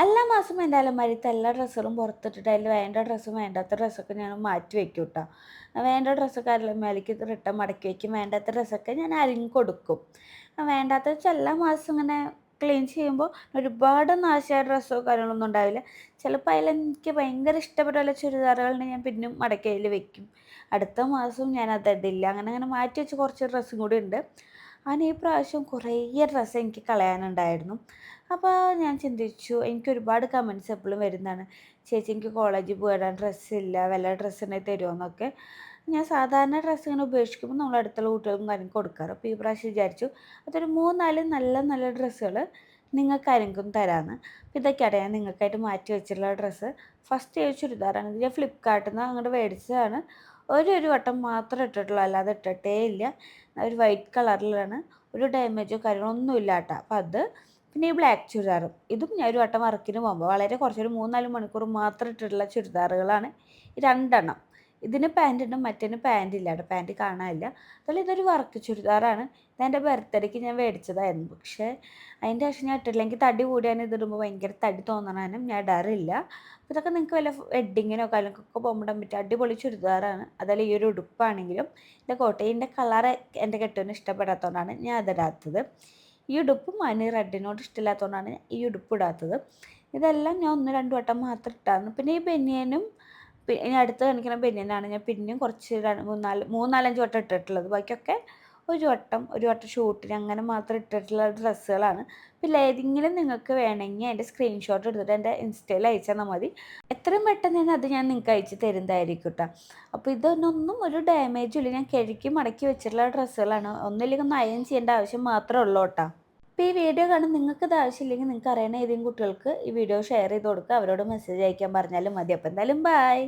എല്ലാ മാസവും എൻ്റെ അലമാരത്തെ എല്ലാ ഡ്രസ്സുകളും പുറത്തിട്ടിട്ട് അതിൽ വേണ്ട ഡ്രസ്സും വേണ്ടാത്ത ഡ്രസ്സൊക്കെ ഞാൻ മാറ്റി വെക്കും കേട്ടോ. വേണ്ട ഡ്രസ്സൊക്കെ അലമാരയ്ക്ക് റിട്ടേൺ മടക്കി വയ്ക്കും. വേണ്ടാത്ത ഡ്രസ്സൊക്കെ ഞാൻ ആരെങ്കിലും കൊടുക്കും. വേണ്ടാത്ത വെച്ചാൽ എല്ലാ മാസവും ഇങ്ങനെ ക്ലീൻ ചെയ്യുമ്പോൾ ഒരുപാട് നാശമായ ഡ്രസ്സോ കാര്യങ്ങളൊന്നും ഉണ്ടാവില്ല. ചിലപ്പോൾ അതിലെനിക്ക് ഭയങ്കര ഇഷ്ടപ്പെട്ട വല്ല ചുരിദാറുകളുണ്ടെങ്കിൽ ഞാൻ പിന്നെയും മടക്കി അതിൽ വെക്കും. അടുത്ത മാസവും ഞാൻ അത് ഇടില്ല. അങ്ങനെ അങ്ങനെ മാറ്റി വെച്ച് കുറച്ച് ഡ്രസ്സും കൂടി ഉണ്ട്. അങ്ങനെ ഈ പ്രാവശ്യം കുറേ ഡ്രസ്സ് എനിക്ക് കളയാനുണ്ടായിരുന്നു. അപ്പോൾ ഞാൻ ചിന്തിച്ചു, എനിക്ക് ഒരുപാട് കമൻറ്റ്സ് എപ്പോഴും വരുന്നതാണ്. ചേച്ചി എനിക്ക് കോളേജിൽ പോയിടാൻ ഡ്രസ്സില്ല, വല്ല ഡ്രസ്സ് ഉണ്ടെങ്കിൽ തരുമോയെന്നൊക്കെ. ഞാൻ സാധാരണ ഡ്രസ്സ് ഇങ്ങനെ ഉപേക്ഷിക്കുമ്പോൾ നമ്മൾ അടുത്തുള്ള കുട്ടികൾക്കും കാര്യം കൊടുക്കാറ്. അപ്പോൾ ഈ പ്രാവശ്യം വിചാരിച്ചു അതൊരു 3, 4 നല്ല നല്ല ഡ്രസ്സുകൾ നിങ്ങൾക്കാരെങ്കിലും തരാമെന്ന്. അപ്പോൾ ഇതൊക്കെയാണ് ഞാൻ നിങ്ങൾക്കായിട്ട് മാറ്റി വെച്ചിട്ടുള്ള ഡ്രസ്സ്. ഫസ്റ്റ് ഒരു ചുരിദാറാണ്. ഇത് ഞാൻ ഫ്ലിപ്കാർട്ടിൽ നിന്ന് അങ്ങോട്ട് മേടിച്ചതാണ്. ഒരു വട്ടം മാത്രം ഇട്ടിട്ടുള്ളൂ, അല്ലാതെ ഇട്ടിട്ടേ ഇല്ല. ഒരു വൈറ്റ് കളറിലാണ്. ഒരു ഡാമേജോ കാര്യങ്ങളോ ഒന്നുമില്ല കേട്ടോ. അപ്പോൾ അത് പിന്നെ ഈ ബ്ലാക്ക് ചുരിദാറും ഇതും ഞാൻ ഒരു വട്ടം വർക്കിന് പോകുമ്പോൾ വളരെ കുറച്ചൊരു 3, 4 മണിക്കൂർ മാത്രം ഇട്ടിട്ടുള്ള ചുരിദാറുകളാണ് ഈ രണ്ടെണ്ണം. ഇതിന് പാൻറ്റുണ്ട്, മറ്റേന് പാൻറ് ഇല്ല കേട്ടോ, പാൻറ് കാണാനില്ല. അതുപോലെ ഇതൊരു വർക്ക് ചുരിദാറാണ്. ഇതെൻ്റെ ബർത്ത്ഡേക്ക് ഞാൻ മേടിച്ചതായിരുന്നു. പക്ഷേ അതിൻ്റെ ശേഷം ഞാൻ ഇട്ടിട്ടില്ല. എനിക്ക് തടി കൂടിയാണ് ഇതിടുമ്പോൾ ഭയങ്കര തടി തോന്നണാനും ഞാൻ ഇടാറില്ല. അപ്പോൾ ഇതൊക്കെ നിങ്ങൾക്ക് വല്ല വെഡ്ഡിങ്ങിനോ കാര്യങ്ങൾക്കൊക്കെ പോകുമ്പോൾ ഇടാൻ പറ്റിയ അടിപൊളി ചുരിദാറാണ്. അതുപോലെ ഈ ഒരു ഉടുപ്പാണെങ്കിലും എൻ്റെ കോട്ടയിൻ്റെ കളറ് എൻ്റെ കെട്ടിയവന് ഇഷ്ടപ്പെടാത്തതുകൊണ്ടാണ് ഞാൻ അതിടാത്തത്. ഈ ഉടുപ്പും അവന് റെഡിനോട് ഇഷ്ടമില്ലാത്തതുകൊണ്ടാണ് ഈ ഉടുപ്പ് ഇടാത്തത്. ഇതെല്ലാം ഞാൻ 1, 2 വട്ടം മാത്രം ഇട്ടായിരുന്നു. പിന്നെ ഈ ബനിയനും ഇനി അടുത്ത് കാണിക്കുന്ന ബനിയനാണ് ഞാൻ പിന്നെയും കുറച്ച് 3, 4, 5 വട്ടം ഇട്ടിട്ടുള്ളത്. ബാക്കിയൊക്കെ ഒരു വട്ടം ഷൂട്ടിന് അങ്ങനെ മാത്രം ഇട്ടിട്ടുള്ള ഡ്രസ്സുകളാണ്. പിന്നെ ഏതെങ്കിലും നിങ്ങൾക്ക് വേണമെങ്കിൽ അതിൻ്റെ സ്ക്രീൻഷോട്ട് എടുത്തിട്ട് എൻ്റെ ഇൻസ്റ്റയിൽ അയച്ചു തന്നാൽ മതി. എത്രയും പെട്ടെന്ന് തന്നെ അത് ഞാൻ നിങ്ങൾക്ക് അയച്ച് തരുന്നതായിരിക്കും കേട്ടോ. അപ്പോൾ ഇതൊന്നും ഒരു ഡാമേജും ഇല്ല. ഞാൻ കഴുകി മടക്കി വെച്ചിട്ടുള്ള ഡ്രസ്സുകളാണ്. ഒന്നില്ലെങ്കിൽ ഒന്ന് അയൺ ചെയ്യേണ്ട ആവശ്യം മാത്രമേ ഉള്ളൂ കേട്ടോ. അപ്പോൾ ഈ വീഡിയോ കാണാൻ നിങ്ങൾക്ക് ഇത് ആവശ്യമില്ലെങ്കിൽ നിങ്ങൾക്ക് അറിയണ ഏതെങ്കിലും കുട്ടികൾക്ക് ഈ വീഡിയോ ഷെയർ ചെയ്ത് കൊടുക്കുക. അവരോട് മെസ്സേജ് അയക്കാൻ പറഞ്ഞാലും മതി. അപ്പോൾ എന്തായാലും ബൈ.